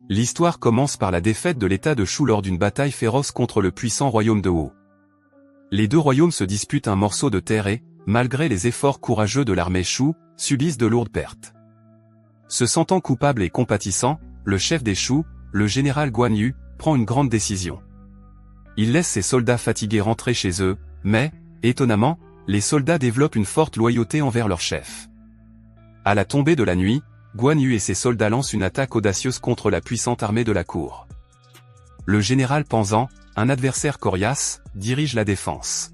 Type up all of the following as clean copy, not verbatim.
L'histoire commence par la défaite de l'État de Shu lors d'une bataille féroce contre le puissant royaume de Wu. Les deux royaumes se disputent un morceau de terre et, malgré les efforts courageux de l'armée Shu, subissent de lourdes pertes. Se sentant coupable et compatissant, le chef des Shu, le général Guan Yu, prend une grande décision. Il laisse ses soldats fatigués rentrer chez eux, mais, étonnamment, les soldats développent une forte loyauté envers leur chef. À la tombée de la nuit, Guan Yu et ses soldats lancent une attaque audacieuse contre la puissante armée de la cour. Le général Panzan, un adversaire coriace, dirige la défense.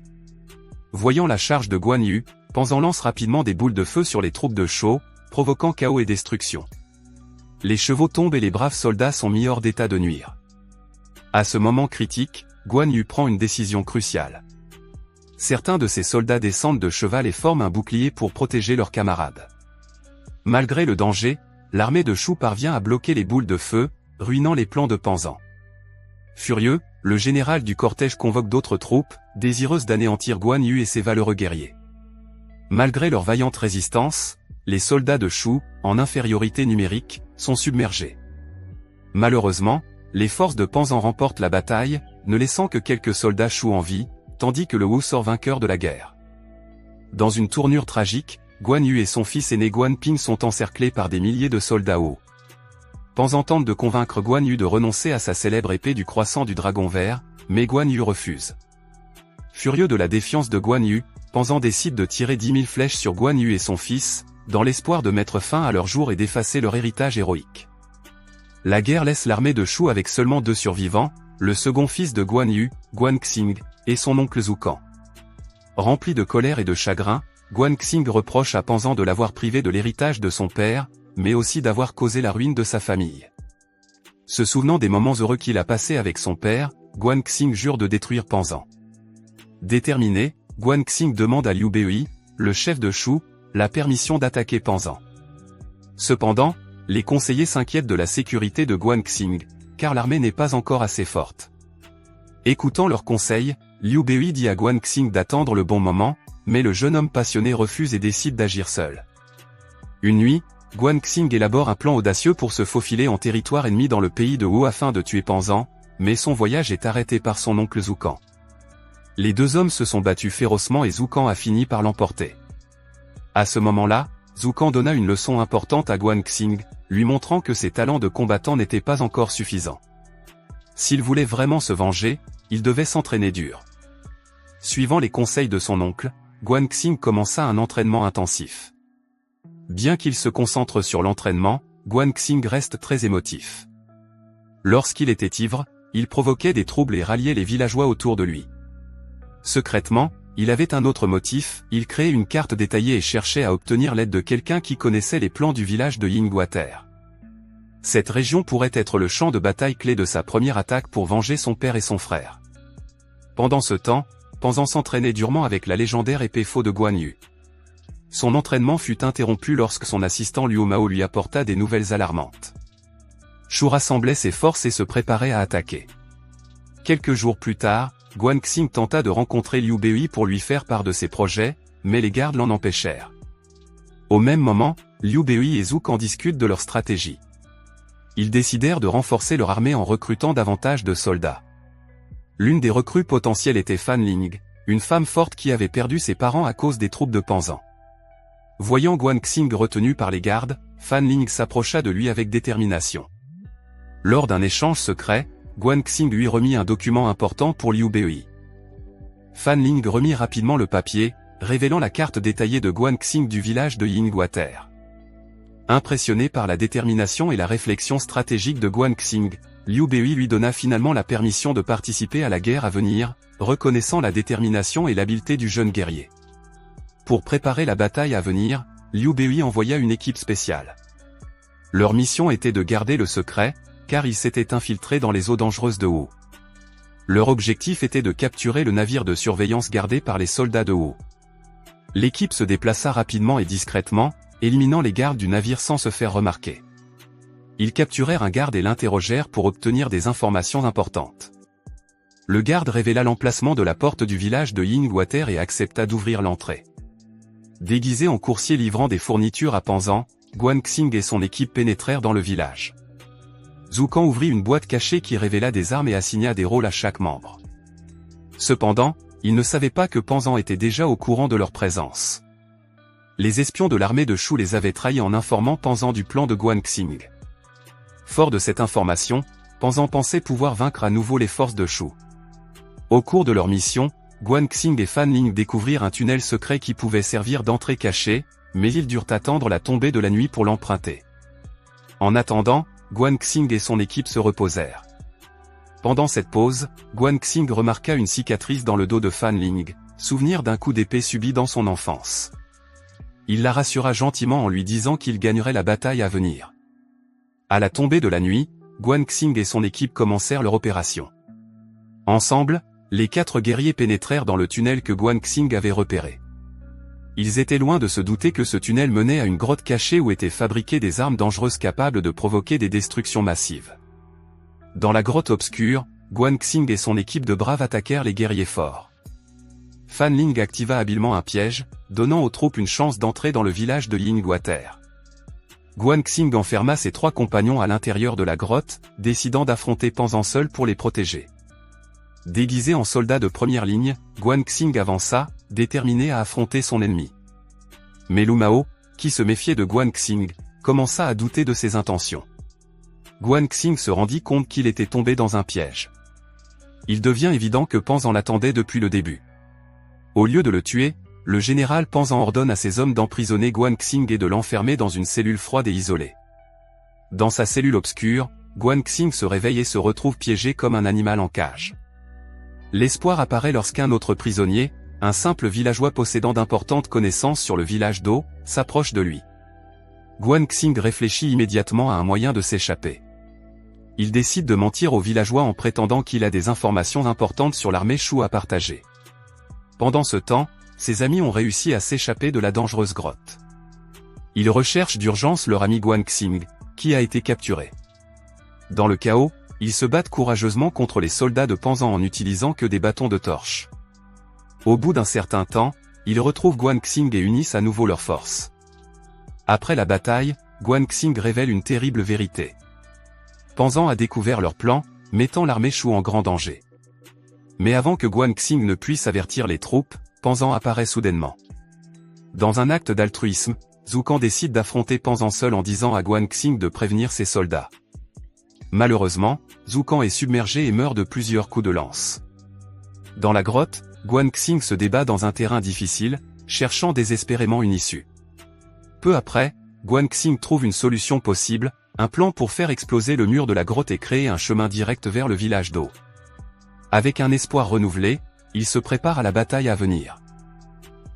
Voyant la charge de Guan Yu, Panzan lance rapidement des boules de feu sur les troupes de Shou, provoquant chaos et destruction. Les chevaux tombent et les braves soldats sont mis hors d'état de nuire. À ce moment critique, Guan Yu prend une décision cruciale. Certains de ses soldats descendent de cheval et forment un bouclier pour protéger leurs camarades. Malgré le danger, l'armée de Shu parvient à bloquer les boules de feu, ruinant les plans de Panzan. Furieux, le général du cortège convoque d'autres troupes, désireuses d'anéantir Guan Yu et ses valeureux guerriers. Malgré leur vaillante résistance, les soldats de Shu, en infériorité numérique, sont submergés. Malheureusement, les forces de Panzan remportent la bataille, ne laissant que quelques soldats Shu en vie, tandis que le Wu sort vainqueur de la guerre. Dans une tournure tragique, Guan Yu et son fils aîné Guan Ping sont encerclés par des milliers de soldats Wu. Panzan tente de convaincre Guan Yu de renoncer à sa célèbre épée du croissant du dragon vert, mais Guan Yu refuse. Furieux de la défiance de Guan Yu, Panzan décide de tirer 10 000 flèches sur Guan Yu et son fils, dans l'espoir de mettre fin à leur jour et d'effacer leur héritage héroïque. La guerre laisse l'armée de Shu avec seulement 2 survivants, le second fils de Guan Yu, Guan Xing, et son oncle Zhukan. Rempli de colère et de chagrin, Guan Xing reproche à Panzan de l'avoir privé de l'héritage de son père, mais aussi d'avoir causé la ruine de sa famille. Se souvenant des moments heureux qu'il a passés avec son père, Guan Xing jure de détruire Panzan. Déterminé, Guan Xing demande à Liu Bei, le chef de Shu, la permission d'attaquer Panzan. Cependant, les conseillers s'inquiètent de la sécurité de Guan Xing, car l'armée n'est pas encore assez forte. Écoutant leurs conseils, Liu Bei dit à Guan Xing d'attendre le bon moment, mais le jeune homme passionné refuse et décide d'agir seul. Une nuit, Guan Xing élabore un plan audacieux pour se faufiler en territoire ennemi dans le pays de Wu afin de tuer Panzan, mais son voyage est arrêté par son oncle Zhukan. Les deux hommes se sont battus férocement et Zhukan a fini par l'emporter. À ce moment-là, Zhukan donna une leçon importante à Guan Xing, lui montrant que ses talents de combattant n'étaient pas encore suffisants. S'il voulait vraiment se venger, il devait s'entraîner dur. Suivant les conseils de son oncle, Guan Xing commença un entraînement intensif. Bien qu'il se concentre sur l'entraînement, Guan Xing reste très émotif. Lorsqu'il était ivre, il provoquait des troubles et ralliait les villageois autour de lui. Secrètement, il avait un autre motif, il créait une carte détaillée et cherchait à obtenir l'aide de quelqu'un qui connaissait les plans du village de Yingwater. Cette région pourrait être le champ de bataille clé de sa première attaque pour venger son père et son frère. Pendant ce temps, Panzan s'entraînait durement avec la légendaire épée faux de Guan Yu. Son entraînement fut interrompu lorsque son assistant Liu Mao lui apporta des nouvelles alarmantes. Shu rassemblait ses forces et se préparait à attaquer. Quelques jours plus tard, Guan Xing tenta de rencontrer Liu Bei pour lui faire part de ses projets, mais les gardes l'en empêchèrent. Au même moment, Liu Bei et Zhukan discutent de leur stratégie. Ils décidèrent de renforcer leur armée en recrutant davantage de soldats. L'une des recrues potentielles était Fan Ling, une femme forte qui avait perdu ses parents à cause des troupes de Panzan. Voyant Guan Xing retenu par les gardes, Fan Ling s'approcha de lui avec détermination. Lors d'un échange secret, Guan Xing lui remit un document important pour Liu Bei. Fan Ling remit rapidement le papier, révélant la carte détaillée de Guan Xing du village de Yingwater. Impressionné par la détermination et la réflexion stratégique de Guan Xing, Liu Bei lui donna finalement la permission de participer à la guerre à venir, reconnaissant la détermination et l'habileté du jeune guerrier. Pour préparer la bataille à venir, Liu Bei envoya une équipe spéciale. Leur mission était de garder le secret, car ils s'étaient infiltrés dans les eaux dangereuses de Wu. Leur objectif était de capturer le navire de surveillance gardé par les soldats de Wu. L'équipe se déplaça rapidement et discrètement, éliminant les gardes du navire sans se faire remarquer. Ils capturèrent un garde et l'interrogèrent pour obtenir des informations importantes. Le garde révéla l'emplacement de la porte du village de Yingwater et accepta d'ouvrir l'entrée. Déguisé en coursier livrant des fournitures à Panzan, Guan Xing et son équipe pénétrèrent dans le village. Zhou Kan ouvrit une boîte cachée qui révéla des armes et assigna des rôles à chaque membre. Cependant, il ne savait pas que Panzan était déjà au courant de leur présence. Les espions de l'armée de Shu les avaient trahis en informant Panzan du plan de Guanxing. Fort de cette information, Panzan pensait pouvoir vaincre à nouveau les forces de Shu. Au cours de leur mission, Guanxing et Fan Ling découvrirent un tunnel secret qui pouvait servir d'entrée cachée, mais ils durent attendre la tombée de la nuit pour l'emprunter. En attendant, Guanxing et son équipe se reposèrent. Pendant cette pause, Guanxing remarqua une cicatrice dans le dos de Fan Ling, souvenir d'un coup d'épée subi dans son enfance. Il la rassura gentiment en lui disant qu'il gagnerait la bataille à venir. À la tombée de la nuit, Guanxing et son équipe commencèrent leur opération. Ensemble, les 4 guerriers pénétrèrent dans le tunnel que Guanxing avait repéré. Ils étaient loin de se douter que ce tunnel menait à une grotte cachée où étaient fabriquées des armes dangereuses capables de provoquer des destructions massives. Dans la grotte obscure, Guanxing et son équipe de braves attaquèrent les guerriers forts. Fan Ling activa habilement un piège, donnant aux troupes une chance d'entrer dans le village de Yingwater. Guanxing enferma ses 3 compagnons à l'intérieur de la grotte, décidant d'affronter Panzan seul pour les protéger. Déguisé en soldat de première ligne, Guanxing avança, déterminé à affronter son ennemi. Mais Lu Mao, qui se méfiait de Guanxing, commença à douter de ses intentions. Guanxing se rendit compte qu'il était tombé dans un piège. Il devient évident que Panzan l'attendait depuis le début. Au lieu de le tuer, le général Panzan ordonne à ses hommes d'emprisonner Guanxing et de l'enfermer dans une cellule froide et isolée. Dans sa cellule obscure, Guanxing se réveille et se retrouve piégé comme un animal en cage. L'espoir apparaît lorsqu'un autre prisonnier, un simple villageois possédant d'importantes connaissances sur le village d'eau, s'approche de lui. Guanxing réfléchit immédiatement à un moyen de s'échapper. Il décide de mentir au villageois en prétendant qu'il a des informations importantes sur l'armée Shu à partager. Pendant ce temps, ses amis ont réussi à s'échapper de la dangereuse grotte. Ils recherchent d'urgence leur ami Guanxing, qui a été capturé. Dans le chaos, ils se battent courageusement contre les soldats de Panzan en n'utilisant que des bâtons de torche. Au bout d'un certain temps, ils retrouvent Guanxing et unissent à nouveau leurs forces. Après la bataille, Guanxing révèle une terrible vérité. Panzan a découvert leur plan, mettant l'armée Shu en grand danger. Mais avant que Guanxing ne puisse avertir les troupes, Panzan apparaît soudainement. Dans un acte d'altruisme, Zhou Kan décide d'affronter Panzan seul en disant à Guanxing de prévenir ses soldats. Malheureusement, Zhou Kan est submergé et meurt de plusieurs coups de lance. Dans la grotte, Guanxing se débat dans un terrain difficile, cherchant désespérément une issue. Peu après, Guanxing trouve une solution possible, un plan pour faire exploser le mur de la grotte et créer un chemin direct vers le village d'eau. Avec un espoir renouvelé, il se prépare à la bataille à venir.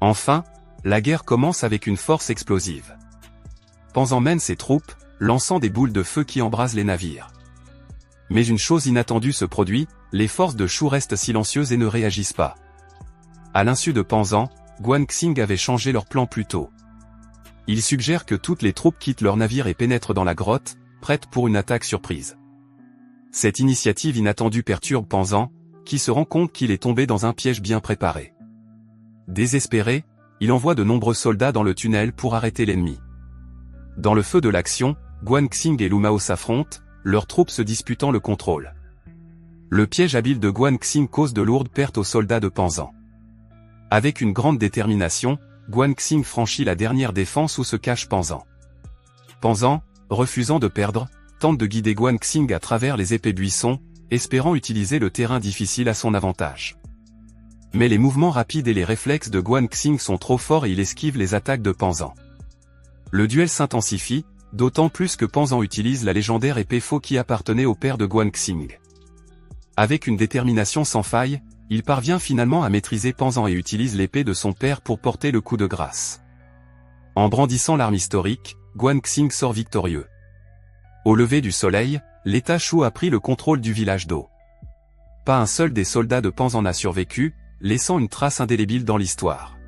Enfin, la guerre commence avec une force explosive. Panzan mène ses troupes, lançant des boules de feu qui embrasent les navires. Mais une chose inattendue se produit, les forces de Shu restent silencieuses et ne réagissent pas. À l'insu de Panzan, Guanxing avait changé leur plan plus tôt. Il suggère que toutes les troupes quittent leur navire et pénètrent dans la grotte, prêtes pour une attaque surprise. Cette initiative inattendue perturbe Panzan, qui se rend compte qu'il est tombé dans un piège bien préparé. Désespéré, il envoie de nombreux soldats dans le tunnel pour arrêter l'ennemi. Dans le feu de l'action, Guanxing et Lu Mao s'affrontent, leurs troupes se disputant le contrôle. Le piège habile de Guanxing cause de lourdes pertes aux soldats de Panzan. Avec une grande détermination, Guanxing franchit la dernière défense où se cache Panzan. Panzan, refusant de perdre, tente de guider Guanxing à travers les épais buissons, espérant utiliser le terrain difficile à son avantage. Mais les mouvements rapides et les réflexes de Guanxing sont trop forts et il esquive les attaques de Panzan. Le duel s'intensifie, d'autant plus que Panzan utilise la légendaire épée faux qui appartenait au père de Guanxing. Avec une détermination sans faille, il parvient finalement à maîtriser Panzan et utilise l'épée de son père pour porter le coup de grâce. En brandissant l'arme historique, Guanxing sort victorieux. Au lever du soleil, l'État Shu a pris le contrôle du village d'eau. Pas un seul des soldats de Panzan n'a survécu, laissant une trace indélébile dans l'histoire.